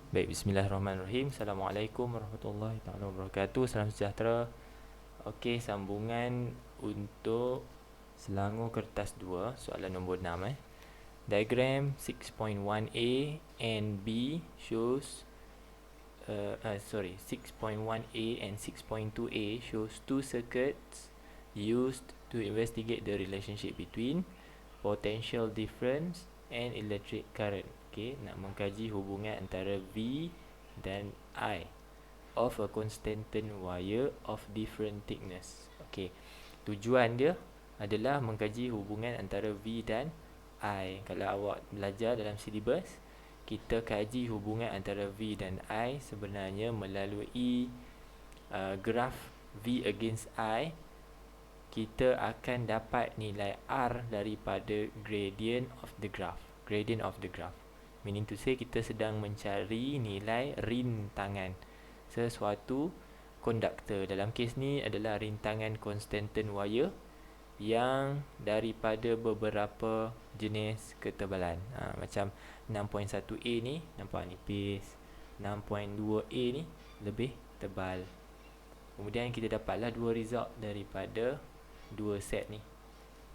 Baik, bismillahirrahmanirrahim. Assalamualaikum warahmatullahi taala wabarakatuh. Salam sejahtera. Okey, sambungan untuk Selangor Kertas 2, soalan nombor 6 Diagram 6.1a and B shows 6.1a and 6.2a shows two circuits used to investigate the relationship between potential difference and electric current. Okey, nak mengkaji hubungan antara V dan I of a constant wire of different thickness. Okey, tujuan dia adalah mengkaji hubungan antara V dan I. Kalau awak belajar dalam silibus, kita kaji hubungan antara V dan I sebenarnya melalui graf V against I. Kita akan dapat nilai R daripada gradient of the graph. Gradient of the graph, meaning to say kita sedang mencari nilai rintangan sesuatu konduktor. Dalam kes ni adalah rintangan konstantan wire yang daripada beberapa jenis ketebalan. Macam 6.1A ni nampak nipis, 6.2A ni lebih tebal. Kemudian kita dapatlah dua result daripada dua set ni.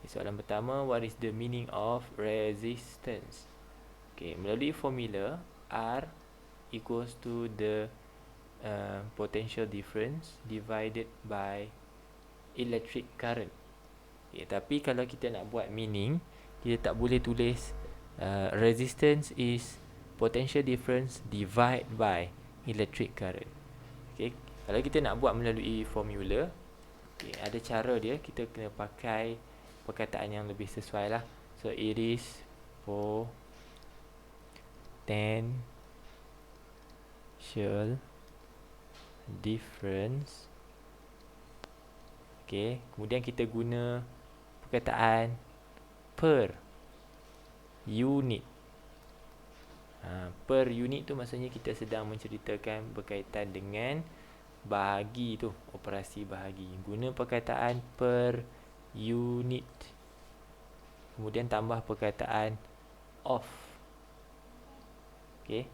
Soalan pertama, what is the meaning of resistance? Okay, melalui formula R equals to the potential difference divided by electric current. Okay, tapi kalau kita nak buat meaning, kita tak boleh tulis resistance is potential difference divided by electric current. Okay, kalau kita nak buat melalui formula, okay, ada cara dia. Kita kena pakai perkataan yang lebih sesuai lah. So it is potential difference. Okay, kemudian kita guna perkataan per unit. Per unit tu maksudnya kita sedang menceritakan berkaitan dengan bahagi tu, operasi bahagi. Guna perkataan per unit, kemudian tambah perkataan of. Okay,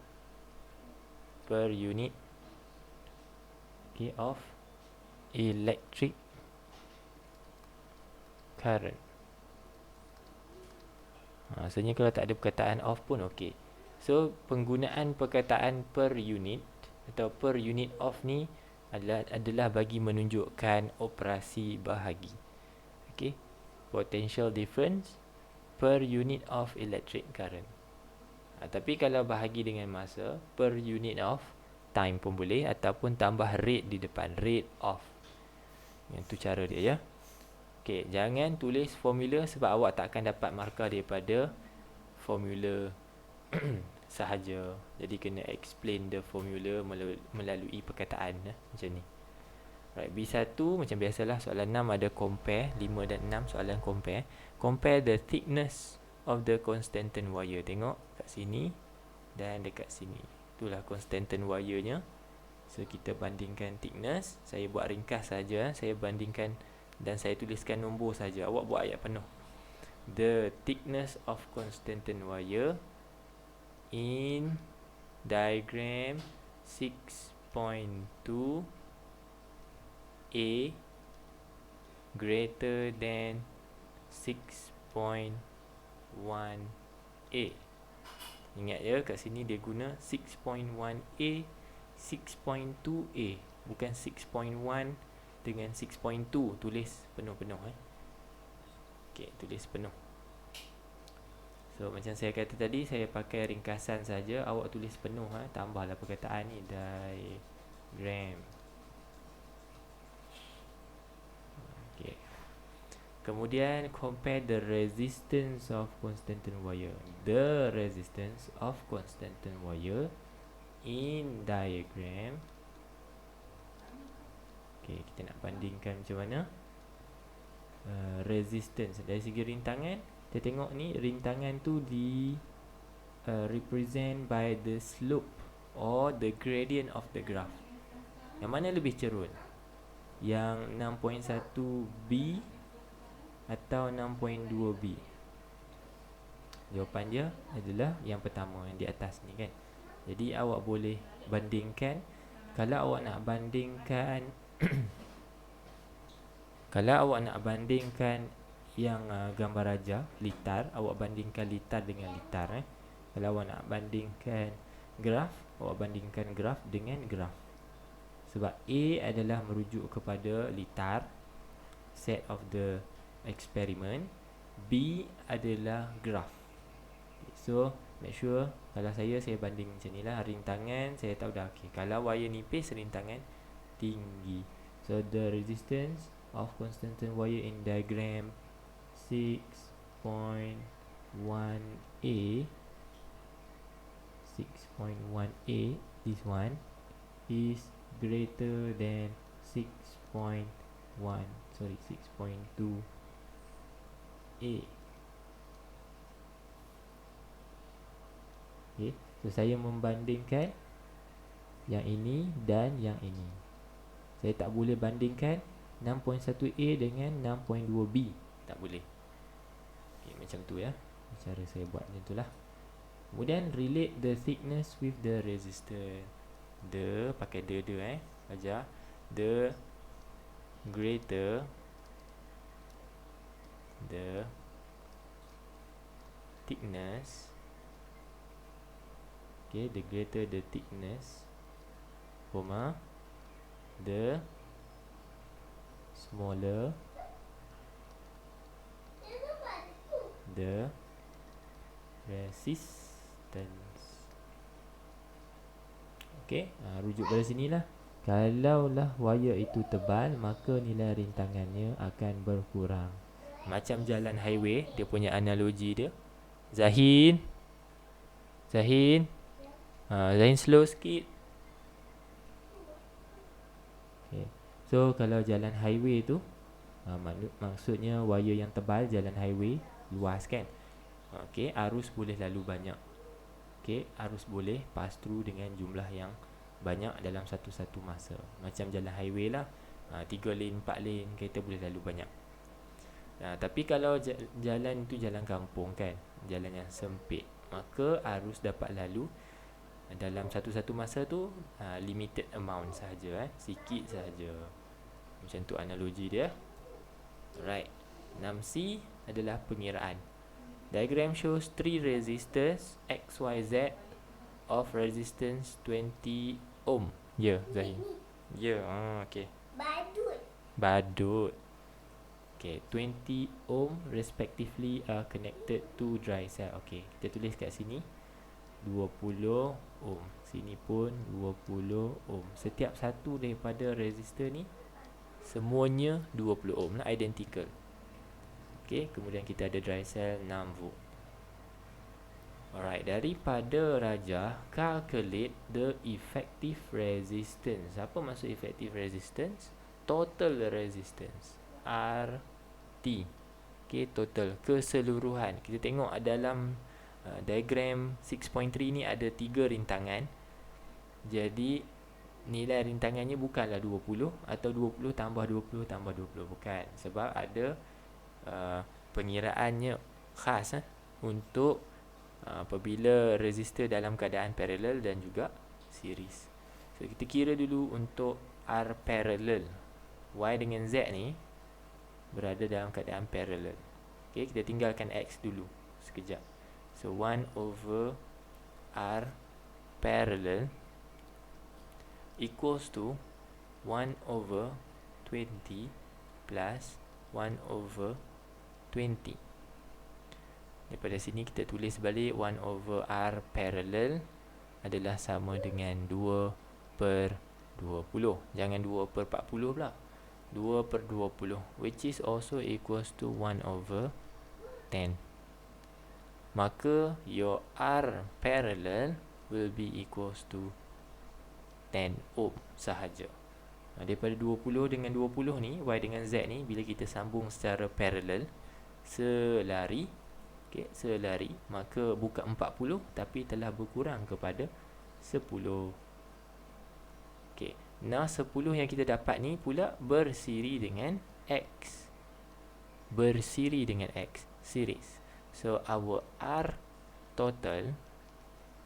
per unit, okay, of electric current. Maksudnya kalau tak ada perkataan of pun okey. So penggunaan perkataan per unit atau per unit of ni adalah bagi menunjukkan operasi bahagi. Okey, potential difference per unit of electric current. Tapi kalau bahagi dengan masa, per unit of time pun boleh, ataupun tambah rate di depan, rate of. Yang tu cara dia ya. Okey, jangan tulis formula sebab awak tak akan dapat markah daripada formula sahaja. Jadi kena explain the formula melalui perkataan macam ni. Right, B1 macam biasalah, soalan 6 ada compare, 5 dan 6 soalan compare. Compare the thickness of the constantan wire. Tengok kat sini dan dekat sini. Itulah constantan wire-nya. So kita bandingkan thickness. Saya buat ringkas saja. Saya bandingkan dan saya tuliskan nombor saja. Awak buat ayat penuh. The thickness of constantan wire in diagram 6.2 A greater than 6.1 A. Ingat ya, kat sini dia guna 6.1 A, 6.2 A, bukan 6.1 dengan 6.2. Tulis penuh-penuh Okey, tulis penuh. So macam saya kata tadi, saya pakai ringkasan saja. Awak tulis penuh tambahlah perkataan ni, diagram. Okey. Kemudian compare the resistance of constantan wire. The resistance of constantan wire in diagram. Okey, kita nak bandingkan macam mana resistance dari segi rintangan. Kita tengok ni, rintangan tu di represent by the slope or the gradient of the graph. Yang mana lebih cerun? Yang 6.1B atau 6.2B? Jawapan dia adalah yang pertama, yang di atas ni kan. Jadi awak boleh bandingkan. Kalau awak nak bandingkan kalau awak nak bandingkan yang gambar raja, litar, awak bandingkan litar dengan litar. Kalau awak nak bandingkan graf, awak bandingkan graf dengan graf. Sebab A adalah merujuk kepada litar, set of the experiment. B adalah graf. So make sure, kalau saya banding macam ni lah, rintangan saya tahu dah. Okay, kalau wire nipis, rintangan tinggi. So the resistance of constant wire in diagram 6.1a, 6.1a, this one is greater than 6.1, sorry, 6.2a. Okay, so saya membandingkan yang ini dan yang ini. Saya tak boleh bandingkan 6.1a dengan 6.2b, tak boleh. Okay, macam tu ya, cara saya buat macam tu lah. Kemudian relate the thickness with the resistor. The, pakai the ajar. The greater the thickness, okay, the greater the thickness, comma, the smaller the resistance. Okay, rujuk pada sinilah. Kalaulah wire itu tebal, maka nilai rintangannya akan berkurang. Macam jalan highway, dia punya analogi dia. Zahin, Zahin slow sikit. Okay. So kalau jalan highway tu, maksudnya wire yang tebal, jalan highway luas kan. Okay, arus boleh lalu banyak. Okay, arus boleh pass through dengan jumlah yang banyak dalam satu-satu masa. Macam jalan highway lah, 3 lane, 4 lane, kereta boleh lalu banyak. Tapi kalau jalan tu jalan kampung kan, jalan yang sempit, maka arus dapat lalu dalam satu-satu masa tu limited amount sahaja, sikit sahaja. Macam tu analogi dia. Right. 6C adalah pengiraan. Diagram shows 3 resistors XYZ of resistance 20 ohm. Ya, Zahid. Ya, okey. Badut. Okay, 20 ohm respectively are connected to dry cell. Okay, kita tulis kat sini 20 ohm. Sini pun 20 ohm. Setiap satu daripada resistor ni semuanya 20 ohm lah, identical. Okay, kemudian kita ada dry cell 6 volt. Alright, daripada rajah, calculate the effective resistance. Apa maksud effective resistance? Total resistance, RT. Okay, total, keseluruhan. Kita tengok dalam diagram 6.3 ni ada 3 rintangan. Jadi nilai rintangannya bukanlah 20 atau 20 tambah 20 tambah 20, bukan. Sebab ada pengiraannya khas untuk apabila resistor dalam keadaan parallel dan juga series. So kita kira dulu untuk R parallel, Y dengan Z ni berada dalam keadaan parallel. Okay, kita tinggalkan X dulu sekejap. So 1 over R parallel equals to 1 over 20 plus 1 over 20. Daripada sini kita tulis balik 1 over R parallel adalah sama dengan 2 per 20. Jangan 2 per 40 pula. 2 per 20, which is also equals to 1 over 10. Maka your R parallel will be equals to 10 ohm sahaja. Daripada 20 dengan 20 ni, Y dengan Z ni, bila kita sambung secara parallel, selari, okay, selari, maka bukan 40 tapi telah berkurang kepada 10. Okay, nah 10 yang kita dapat ni pula bersiri dengan X. Bersiri dengan X, series. So our R total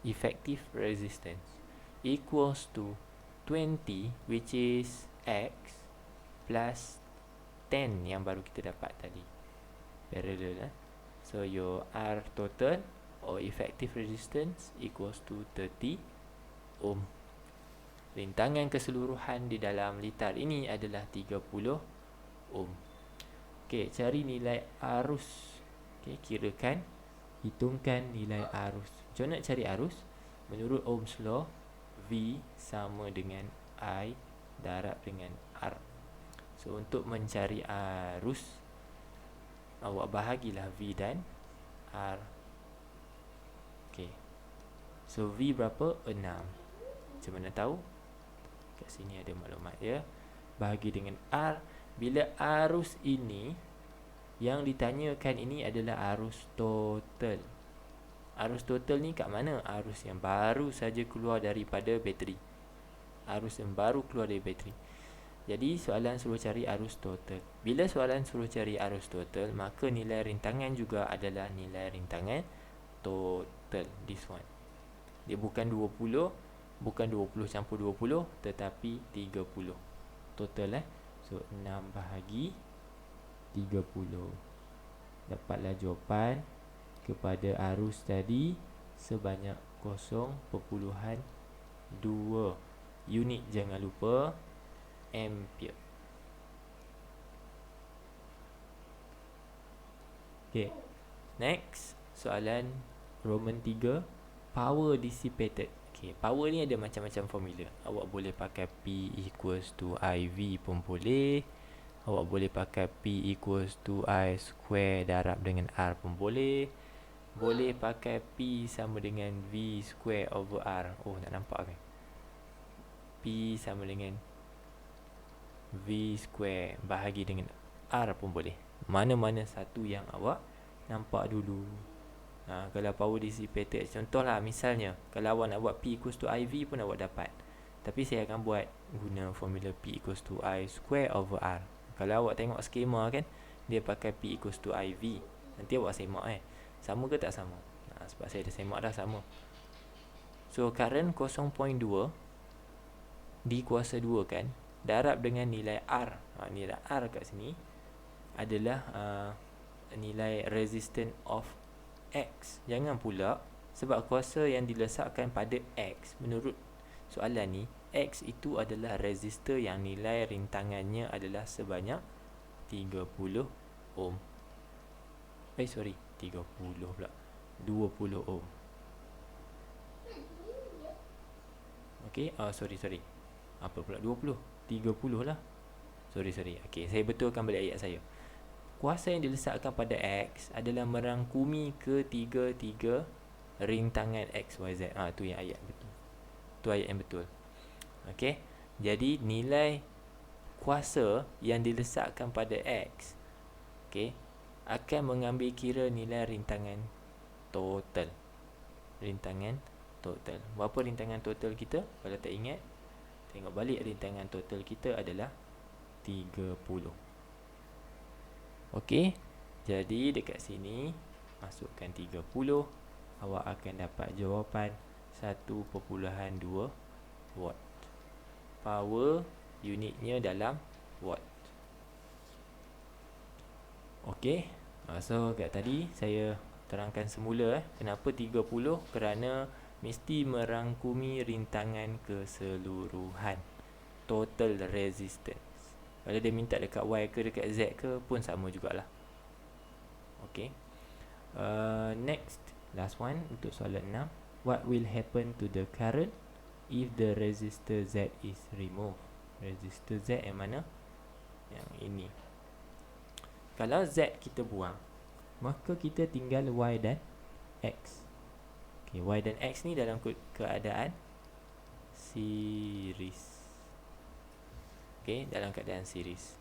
effective resistance equals to 20, which is X, plus 10 yang baru kita dapat tadi. Parallel. So your R total or effective resistance equals to 30 ohm. Rintangan keseluruhan di dalam litar ini adalah 30 ohm. Okey, cari nilai arus. Okey, kirakan, hitungkan nilai arus. Macam nak cari arus? Menurut Ohm's law, V sama dengan I darab dengan R. So untuk mencari arus, awak bahagilah V dan R. Okey. So V berapa? 6. Macam mana tahu? Kat sini ada maklumat ya. Bahagi dengan R. Bila arus ini, yang ditanyakan ini adalah arus total. Arus total ni kat mana? Arus yang baru saja keluar daripada bateri. Arus yang baru keluar dari bateri. Jadi soalan suruh cari arus total. Bila soalan suruh cari arus total, maka nilai rintangan juga adalah nilai rintangan total. This one. Dia bukan 20, bukan 20 campur 20, tetapi 30 total So 6 bahagi 30. Dapatlah jawapan kepada arus tadi sebanyak 0.2 unit, jangan lupa, ampere. Okay, next soalan Roman 3, power dissipated. Okay, power ni ada macam-macam formula. Awak boleh pakai P equals to IV pun boleh. Awak boleh pakai P equals to I square darab dengan R pun boleh. Boleh pakai P sama dengan V square over R. Oh, tak nampak kan? P sama dengan V square bahagi dengan R pun boleh. Mana-mana satu yang awak nampak dulu. Kalau power dissipated, contohlah misalnya, kalau awak nak buat P equals to IV pun awak dapat. Tapi saya akan buat guna formula P equals to I square over R. Kalau awak tengok skema kan, dia pakai P equals to IV. Nanti awak semak sama ke tak sama? Sebab saya dah semak dah sama. So current 0.2 di kuasa 2 kan, darab dengan nilai R. Nilai R kat sini adalah nilai resistance of X. Jangan pula, sebab kuasa yang diletakkan pada X, menurut soalan ni, X itu adalah resistor yang nilai rintangannya adalah sebanyak 30 ohm. 30 pula, 20 ohm. Okey, sorry. Apa pula 20? 30 lah. Sorry. Okey, saya betulkan balik ayat saya. Kuasa yang diletakkan pada X adalah merangkumi ketiga-tiga rintangan X, Y, Z. Tu yang ayat betul. Tu ayat yang betul. Okey. Jadi nilai kuasa yang diletakkan pada X, okey, akan mengambil kira nilai rintangan total. Rintangan total. Berapa rintangan total kita? Kalau tak ingat, tengok balik, rintangan total kita adalah 30. Okey, jadi dekat sini masukkan 30, awak akan dapat jawapan 1.2 watt. Power unitnya dalam watt. Okey, so kat tadi saya terangkan semula kenapa 30, kerana mesti merangkumi rintangan keseluruhan, total resistance. Kalau dia minta dekat Y ke dekat Z ke pun sama jugalah. Okay. Next, last one untuk soalan 6. What will happen to the current if the resistor Z is removed? Resistor Z yang mana? Yang ini. Kalau Z kita buang, maka kita tinggal Y dan X. Okay, Y dan X ni dalam keadaan series. Okay, dalam keadaan series.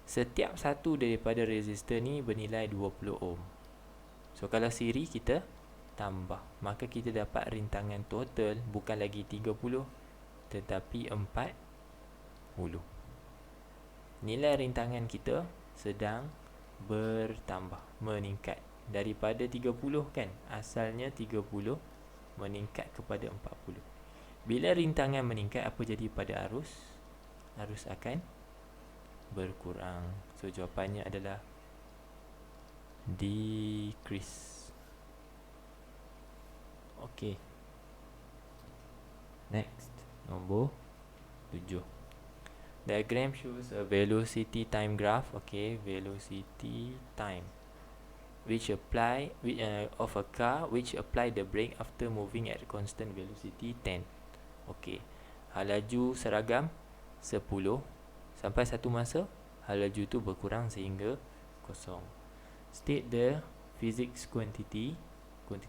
Setiap satu daripada resistor ni bernilai 20 ohm. So kalau siri kita tambah, maka kita dapat rintangan total bukan lagi 30 tetapi 40. Nilai rintangan kita sedang bertambah, meningkat daripada 30 kan, asalnya 30 meningkat kepada 40. Bila rintangan meningkat, apa jadi pada arus? Arus akan berkurang. So jawapannya adalah decrease. Okay, next, nombor 7. Diagram shows a velocity time graph. Okay, velocity time of a car which apply the brake after moving at constant velocity 10. Okay, hal laju seragam 10. Sampai satu masa hal laju tu berkurang sehingga kosong. State the physics quantity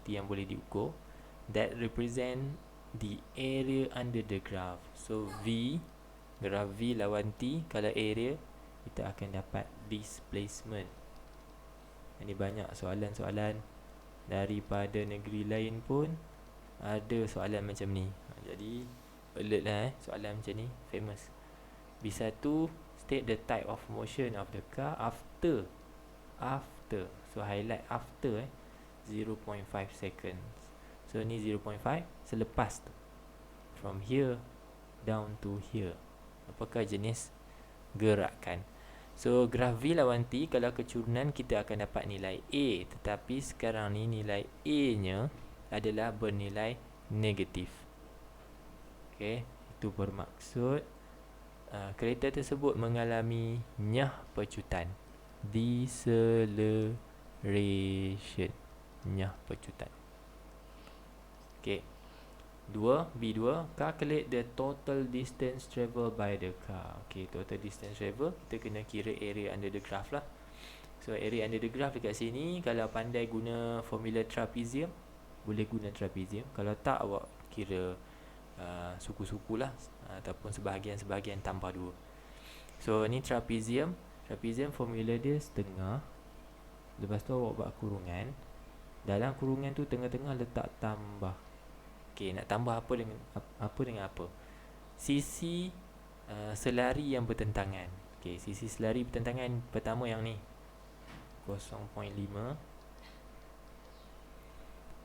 yang boleh diukur that represent the area under the graph. So V, graf V lawan T. Kalau area, kita akan dapat displacement. Ini banyak soalan-soalan daripada negeri lain pun ada soalan macam ni. Jadi alert lah soalan macam ni, famous. B1, state the type of motion of the car after. So highlight after 0.5 seconds. So ni 0.5 selepas tu, from here down to here. Apakah jenis gerakan? So graf V lawan T, kalau kecurunan kita akan dapat nilai A. Tetapi sekarang ni nilai A nya adalah bernilai negatif. Okay, itu bermaksud kereta tersebut mengalami nyah pecutan, deceleration, nyah pecutan. Okay, B2, calculate the total distance travel by the car. Okay, total distance travel, kita kena kira area under the graph lah. So area under the graph dekat sini, kalau pandai guna formula trapezium, boleh guna trapezium. Kalau tak, awak kira suku-suku lah, ataupun sebahagian-sebahagian tambah 2. So ni trapezium formula dia setengah. Lepas tu awak buat kurungan. Dalam kurungan tu tengah-tengah letak tambah. Okay, nak tambah apa dengan apa? Sisi selari yang bertentangan. Okay, sisi selari bertentangan pertama yang ni 0.5,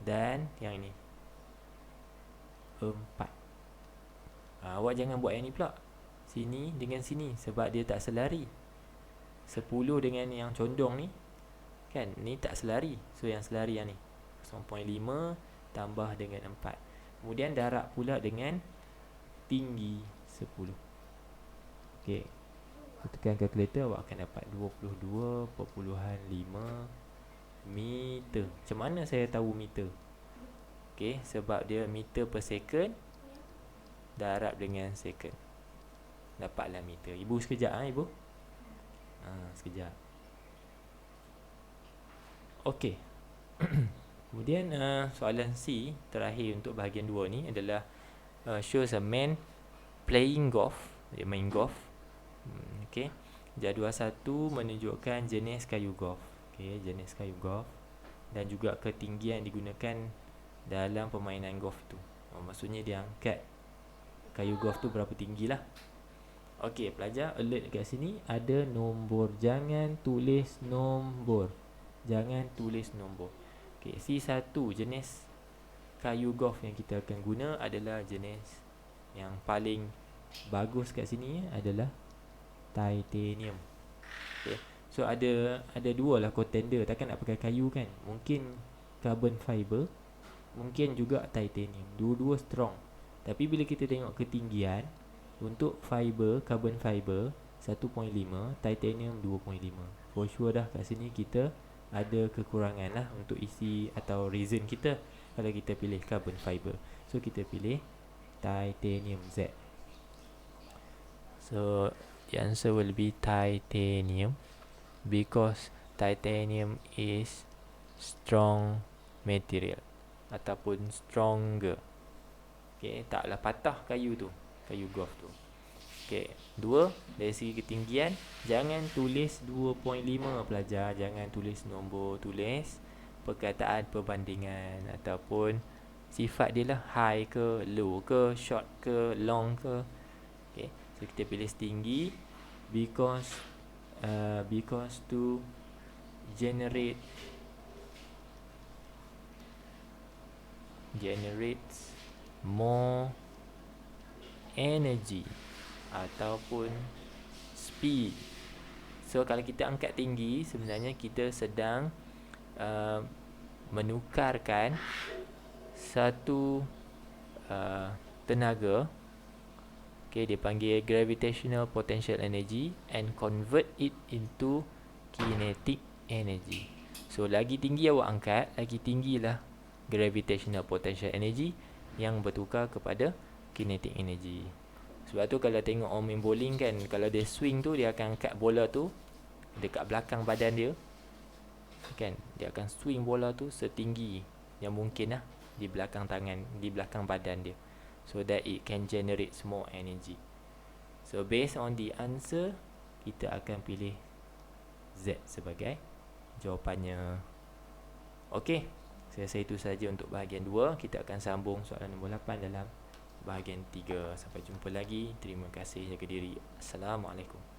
dan yang ini 4. Awak jangan buat yang ni pula, sini dengan sini, sebab dia tak selari. 10 dengan yang condong ni, kan, ni tak selari. So yang selari yang ni 0.5 tambah dengan 4. Kemudian darab pula dengan tinggi 10. Okay, tekan kalkulator, awak akan dapat 22.5 meter. Macam mana saya tahu meter? Okay, sebab dia meter per second darab dengan second, dapatlah meter. Ibu sekejap ibu. Sekejap. Okay. Kemudian soalan C terakhir untuk bahagian 2 ni adalah shows a man playing golf. Dia main golf. Okay. Jadual 1 menunjukkan jenis kayu golf. Okay, jenis kayu golf dan juga ketinggian digunakan dalam permainan golf tu. Maksudnya dia angkat kayu golf tu berapa tinggi lah. Okay, pelajar alert dekat sini, ada nombor. Jangan tulis nombor. Okay, C1, jenis kayu golf yang kita akan guna adalah jenis yang paling bagus kat sini adalah titanium. Okay, so ada dua lah contender. Takkan nak pakai kayu kan? Mungkin carbon fiber, mungkin juga titanium. Dua-dua strong. Tapi bila kita tengok ketinggian, untuk fiber, carbon fiber 1.5, titanium 2.5. For sure dah kat sini kita ada kekurangan lah untuk isi atau reason kita kalau kita pilih carbon fiber. So kita pilih titanium Z. So the answer will be titanium, because titanium is strong material ataupun stronger. Okay, taklah patah kayu tu, kayu golf tu. Okay, 2, dari segi ketinggian, jangan tulis 2.5 pelajar. Jangan tulis nombor, tulis perkataan perbandingan ataupun sifat dia lah, high ke, low ke, short ke, long ke. Okay, so kita pilih tinggi because to generate generates more energy ataupun speed. So kalau kita angkat tinggi, sebenarnya kita sedang menukarkan satu tenaga, okay, dia panggil gravitational potential energy, and convert it into kinetic energy. So lagi tinggi awak angkat, lagi tinggilah gravitational potential energy yang bertukar kepada kinetic energy. Sebab tu kalau tengok orang main bowling kan, kalau dia swing tu, dia akan angkat bola tu dekat belakang badan dia kan, dia akan swing bola tu setinggi yang mungkin lah di belakang tangan, di belakang badan dia, so that it can generate more energy. So based on the answer, kita akan pilih Z sebagai jawapannya. Okey, saya rasa itu saja untuk bahagian 2. Kita akan sambung soalan nombor 8 dalam bahagian 3. Sampai jumpa lagi. Terima kasih, jaga diri. Assalamualaikum.